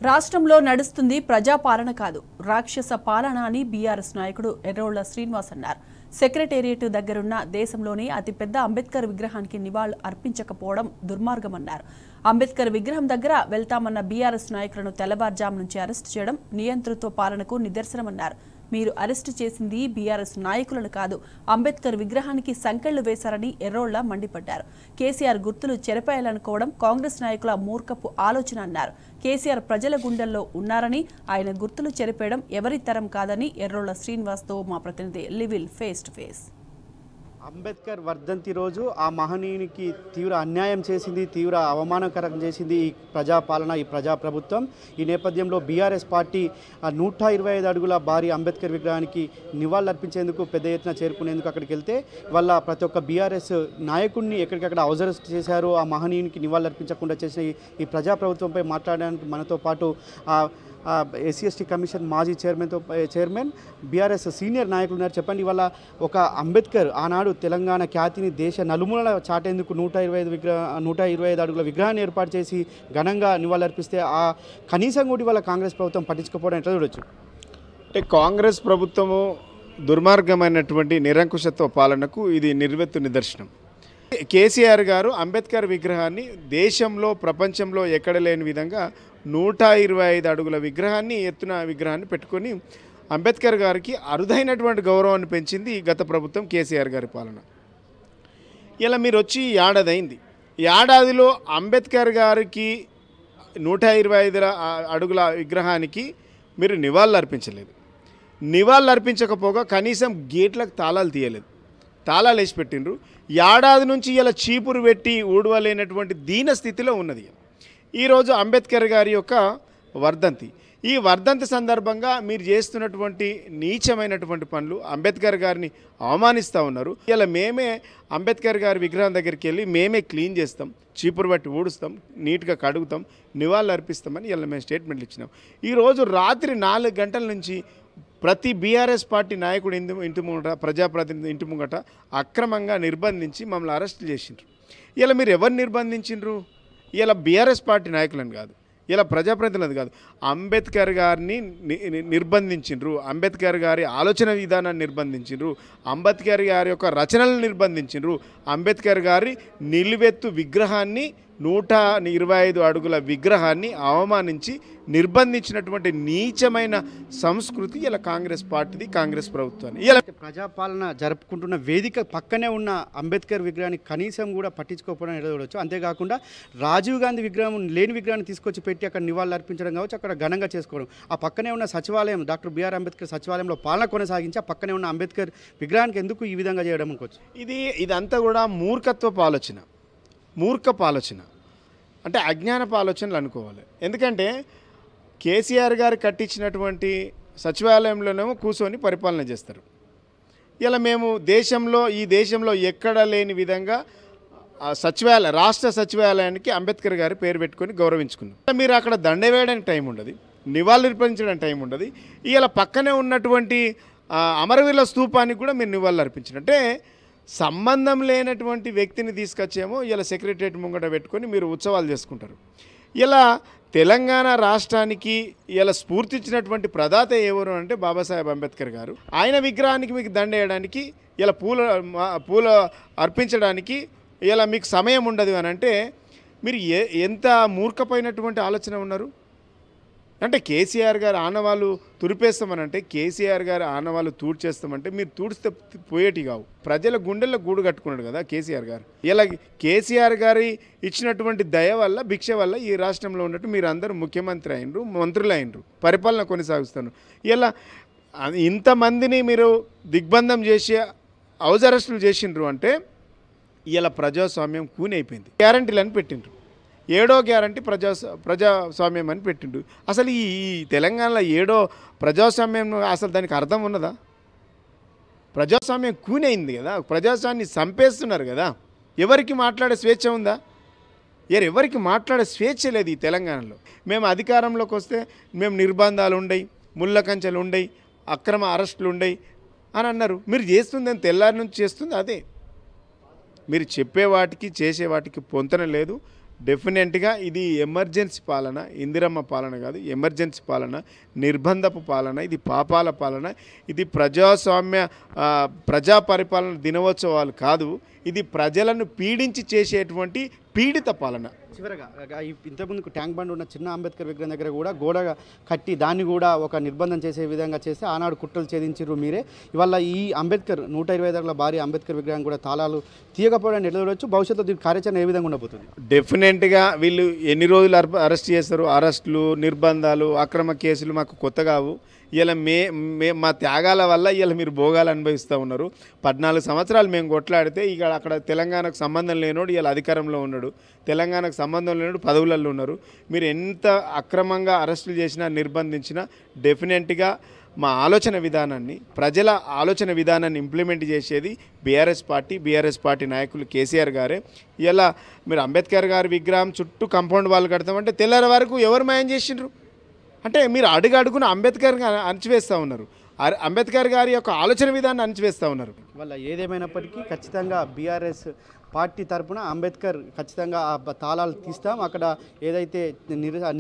రాష్ట్రంలో నడుస్తుంది ప్రజాపాలన కాదు రాక్షస పాలన అని బీఆర్ఎస్ నాయకుడు ఎర్రోళ్ల శ్రీనివాస్ అన్నారు. సెక్రటేరియట్ దగ్గరున్న దేశంలోని అతిపెద్ద అంబేద్కర్ విగ్రహానికి నివాళులు అర్పించకపోవడం దుర్మార్గమన్నారు. అంబేద్కర్ విగ్రహం దగ్గర వెళ్తామన్న బీఆర్ఎస్ నాయకులను తెల్లవారుజాము నుంచి అరెస్టు చేయడం నియంతృత్వ పాలనకు నిదర్శనమన్నారు. మీరు అరెస్టు చేసింది బీఆర్ఎస్ నాయకులను కాదు, అంబేద్కర్ విగ్రహానికి సంకెళ్లు వేశారని ఎర్రోళ్ల మండిపడ్డారు. కేసీఆర్ గుర్తులు చెరిపేయాలనుకోవడం కాంగ్రెస్ నాయకుల మూర్ఖపు ఆలోచన అన్నారు. కేసీఆర్ ప్రజల గుండెల్లో ఉన్నారని, ఆయన గుర్తులు చెరిపేయడం ఎవరి తరం కాదని ఎర్రోళ్ల శ్రీనివాస్తో మా ప్రతినిధి లివిల్ ఫేస్ టు ఫేస్. అంబేద్కర్ వర్ధంతి రోజు ఆ మహనీయునికి తీవ్ర అన్యాయం చేసింది, తీవ్ర అవమానకరం చేసింది ఈ ప్రజాపాలన, ఈ ప్రజాప్రభుత్వం. ఈ నేపథ్యంలో బీఆర్ఎస్ పార్టీ 125 అడుగుల భారీ అంబేద్కర్ విగ్రహానికి నివాళులర్పించేందుకు పెద్ద ఎత్తున చేరుకునేందుకు అక్కడికి వెళ్తే వాళ్ళ ప్రతి ఒక్క బీఆర్ఎస్ నాయకుడిని ఎక్కడికక్కడ అరెస్ట్ చేశారు. ఆ మహనీయునికి నివాళులర్పించకుండా చేసిన ఈ ప్రజాప్రభుత్వంపై మాట్లాడడానికి మనతో పాటు ఎస్సీ కమిషన్ మాజీ చైర్మన్ బీఆర్ఎస్ సీనియర్ నాయకులు ఉన్నారు. చెప్పండి, ఇవాళ ఒక అంబేద్కర్ ఆనాడు తెలంగాణ ఖ్యాతిని దేశ నలుమూలల చాటేందుకు 125 అడుగుల విగ్రహాన్ని ఏర్పాటు చేసి ఘనంగా నివాళులర్పిస్తే ఆ కనీసం కూడా ఇవాళ కాంగ్రెస్ ప్రభుత్వం పట్టించుకోవడం ఎట్లా చూడొచ్చు? అంటే కాంగ్రెస్ ప్రభుత్వము దుర్మార్గమైనటువంటి నిరంకుశత్వ పాలనకు ఇది నిర్వెత్తు నిదర్శనం. కేసీఆర్ గారు అంబేద్కర్ విగ్రహాన్ని దేశంలో ప్రపంచంలో ఎక్కడ లేని విధంగా 125 అడుగుల ఎత్తున విగ్రహాన్ని పెట్టుకొని అంబేద్కర్ గారికి అరుదైనటువంటి గౌరవాన్ని పెంచింది గత ప్రభుత్వం కేసీఆర్ గారి పాలన. ఇలా మీరు వచ్చి ఏడాది ఏడాదిలో అంబేద్కర్ గారికి 125 అడుగుల విగ్రహానికి మీరు నివాళులు అర్పించలేదు. నివాళులు అర్పించకపోగా కనీసం గేట్లకు తాళాలు తీయలేదు, తాళాలు వేసి పెట్టిండ్రు. ఏడాది నుంచి ఇలా చీపురు పెట్టి ఊడవలేనటువంటి దీన స్థితిలో ఉన్నది. ఈరోజు అంబేద్కర్ గారి యొక్క వర్ధంతి. ఈ వర్ధంతి సందర్భంగా మీరు చేస్తున్నటువంటి నీచమైనటువంటి పనులు అంబేద్కర్ గారిని అవమానిస్తూ ఉన్నారు. ఇలా మేమే అంబేద్కర్ గారి విగ్రహం దగ్గరికి వెళ్ళి మేమే క్లీన్ చేస్తాం, చీపురు బట్టి ఊడుస్తాం, నీట్గా కడుగుతాం, నివాళులు అర్పిస్తామని ఇలా మేము స్టేట్మెంట్లు ఇచ్చినాం. ఈరోజు రాత్రి 4 గంటల నుంచి ప్రతి బీఆర్ఎస్ పార్టీ నాయకుడు ఇంటి ముంగట, ప్రజాప్రతినిధి ఇంటి ముంగట అక్రమంగా నిర్బంధించి మమ్మల్ని అరెస్ట్ చేసిండ్రు. ఇలా మీరు ఎవరు నిర్బంధించిండ్రు? ఇలా బీఆర్ఎస్ పార్టీ నాయకులను కాదు, ఇలా ప్రజాప్రతినిధులను కాదు, అంబేద్కర్ గారిని నిర్బంధించిండ్రు, అంబేద్కర్ గారి ఆలోచన విధానాన్ని నిర్బంధించిండ్రు, అంబేద్కర్ గారి యొక్క రచనలను నిర్బంధించిండ్రు, అంబేద్కర్ గారి నిలువెత్తు విగ్రహాన్ని 125 అడుగుల విగ్రహాన్ని అవమానించి నిర్బంధించినటువంటి నీచమైన సంస్కృతి ఇలా కాంగ్రెస్ పార్టీది, కాంగ్రెస్ ప్రభుత్వాన్ని. ఇలా ప్రజాపాలన జరుపుకుంటున్న వేదిక పక్కనే ఉన్న అంబేద్కర్ విగ్రహాన్ని కనీసం కూడా పట్టించుకోకపోవడం ఎలా చూడవచ్చు. అంతేకాకుండా రాజీవ్ గాంధీ లేని విగ్రహాన్ని తీసుకొచ్చి పెట్టి అక్కడ నివాళులు అర్పించడం కావచ్చు, అక్కడ ఘనంగా చేసుకోవడం. ఆ పక్కనే ఉన్న సచివాలయం, డాక్టర్ బిఆర్ అంబేద్కర్ సచివాలయంలో పాలన కొనసాగించి ఆ పక్కనే ఉన్న అంబేద్కర్ విగ్రహానికి ఎందుకు ఈ విధంగా చేయడం అనుకోవచ్చు? ఇదంతా కూడా మూర్ఖత్వపు ఆలోచన, మూర్ఖపు ఆలోచన, అంటే అజ్ఞానపు ఆలోచనలు అనుకోవాలి. ఎందుకంటే కేసీఆర్ గారు కట్టించినటువంటి సచివాలయంలోనేమో కూర్చొని పరిపాలన చేస్తారు. ఇలా మేము ఈ దేశంలో ఎక్కడ లేని విధంగా రాష్ట్ర సచివాలయానికి అంబేద్కర్ గారి పేరు పెట్టుకొని గౌరవించుకున్నాం. మీరు అక్కడ దండ వేయడానికి టైం ఉండదు, నివాళులు అర్పించడానికి టైం ఉండదు. ఇలా పక్కనే ఉన్నటువంటి అమరవీరుల స్తూపానికి కూడా మీరు నివాళులు అర్పించారు. అంటే సంబంధం లేనటువంటి వ్యక్తిని తీసుకొచ్చేమో ఇలా సెక్రటరియట్ ముంగట పెట్టుకొని మీరు ఉత్సవాలు చేసుకుంటారు. ఇలా తెలంగాణ రాష్ట్రానికి ఇలా స్ఫూర్తించినటువంటి ప్రదాత ఎవరు అంటే బాబాసాహెబ్ అంబేద్కర్ గారు. ఆయన విగ్రహానికి మీకు దండ వేయడానికి, ఇలా పూల అర్పించడానికి ఇలా మీకు సమయం ఉండదు అని అంటే మీరు ఎంత మూర్ఖపోయినటువంటి ఆలోచన ఉన్నారు. అంటే కేసీఆర్ గారు ఆనవాళ్ళు తురిపేస్తామనంటే, కేసీఆర్ గారు ఆనవాళ్ళు తూడ్చేస్తామంటే మీరు తూడిస్తే పోయేటి కావు. ప్రజల గుండెల్లో గూడు కట్టుకున్నాడు కదా కేసీఆర్ గారు. ఇలా కేసీఆర్ గారి ఇచ్చినటువంటి దయ వల్ల, భిక్ష వల్ల ఈ రాష్ట్రంలో ఉన్నట్టు మీరు అందరూ ముఖ్యమంత్రి అయినరు, మంత్రులు అయినరు, పరిపాలన కొనసాగిస్తున్నారు. ఇలా ఇంతమందిని మీరు దిగ్బంధం చేసి హౌస్ అరెస్టులు చేసిండ్రు అంటే ఇలా ప్రజాస్వామ్యం కూనైపోయింది. గ్యారంటీలను పెట్టిండ్రు, 7వ గ్యారంటీ ప్రజాస్వామ్యం అని పెట్టిండు. అసలు ఈ తెలంగాణలో 7వ ప్రజాస్వామ్యం అసలు దానికి అర్థం ఉన్నదా? ప్రజాస్వామ్యం కూనైంది కదా, ప్రజాస్వామ్యాన్ని చంపేస్తున్నారు కదా. ఎవరికి మాట్లాడే స్వేచ్ఛ ఉందా? ఎవరికి మాట్లాడే స్వేచ్ఛ లేదు ఈ తెలంగాణలో. మేము అధికారంలోకి వస్తే మేము నిర్బంధాలు ఉండయి, ముళ్ళ కంచెలు ఉండయి, అక్రమ అరెస్టులు ఉండయి అని అన్నారు. మీరు చేస్తుంది తెల్లారి నుంచి చేస్తుంది అదే. మీరు చెప్పే వాటికి చేసే వాటికి పొంతన లేదు. డెఫినెట్గా ఇది ఎమర్జెన్సీ పాలన, ఇందిరమ్మ పాలన కాదు, ఎమర్జెన్సీ పాలన, నిర్బంధపు పాలన, ఇది పాపాల పాలన, ఇది ప్రజాస్వామ్య ప్రజా పరిపాలన దినోత్సవాలు కాదు, ఇది ప్రజలను పీడించి చేసేటువంటి పీడిత పాలన. చివరగా ఇంతకుముందుకు ట్యాంక్ బండ్ ఉన్న చిన్న అంబేద్కర్ విగ్రహం దగ్గర కూడా గోడ కట్టి దాన్ని కూడా ఒక నిర్బంధం చేసే విధంగా చేస్తే ఆనాడు కుట్రలు ఛేదించారు మీరే. ఇవాళ ఈ అంబేద్కర్ 125 అడుగుల భారీ అంబేద్కర్ విగ్రహం కూడా తాళాలు తీయకపోవడానికి ఎట్లా చూడవచ్చు? భవిష్యత్తులో దీని కార్యాచరణ ఏ విధంగా ఉండబోతుంది? డెఫినెట్గా వీళ్ళు ఎన్ని రోజులు అరెస్ట్ చేస్తారు? అరెస్టులు, నిర్బంధాలు, అక్రమ కేసులు మాకు కొత్త కావు. ఇలా మా త్యాగాల వల్ల ఇలా మీరు భోగాలు అనుభవిస్తూ ఉన్నారు. 14 సంవత్సరాలు మేము కొట్లాడితే అక్కడ తెలంగాణకు సంబంధం లేనోడు ఇలా అధికారంలో ఉన్నాడు, తెలంగాణకు సంబంధం లేనోడు పదవులలో ఉన్నారు. మీరు ఎంత అక్రమంగా అరెస్టులు చేసినా, నిర్బంధించినా డెఫినెట్గా మా ఆలోచన విధానాన్ని, ప్రజల ఆలోచన విధానాన్ని ఇంప్లిమెంట్ చేసేది బీఆర్ఎస్ పార్టీ నాయకులు కేసీఆర్ గారే. ఇలా మీరు అంబేద్కర్ గారి విగ్రహం చుట్టూ కాంపౌండ్ వాళ్ళు కడతామంటే తెల్లారి వరకు ఎవరు మాయం చేసిండ్రు? అంటే మీరు అడుగున అంబేద్కర్ గారు అణచివేస్తూ ఉన్నారు, అంబేద్కర్ గారి యొక్క ఆలోచన విధానాన్ని అణచివేస్తూ ఉన్నారు. వాళ్ళ ఏదేమైనప్పటికీ ఖచ్చితంగా బీఆర్ఎస్ పార్టీ తరఫున అంబేద్కర్ ఖచ్చితంగా ఆ తాళాలు తీస్తాం, అక్కడ ఏదైతే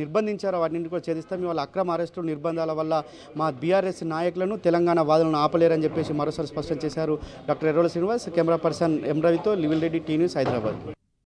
నిర్బంధించారో వాటిని కూడా ఛేదిస్తాం. ఇవాళ అక్రమ అరెస్టులు, నిర్బంధాల వల్ల మా బీఆర్ఎస్ నాయకులను, తెలంగాణ వాదులను ఆపలేరని చెప్పేసి మరోసారి స్పష్టం చేశారు doctor Errolla Srinivas. Camera person M రవితో లివిల్ రెడ్డి, టీ న్యూస్, హైదరాబాద్.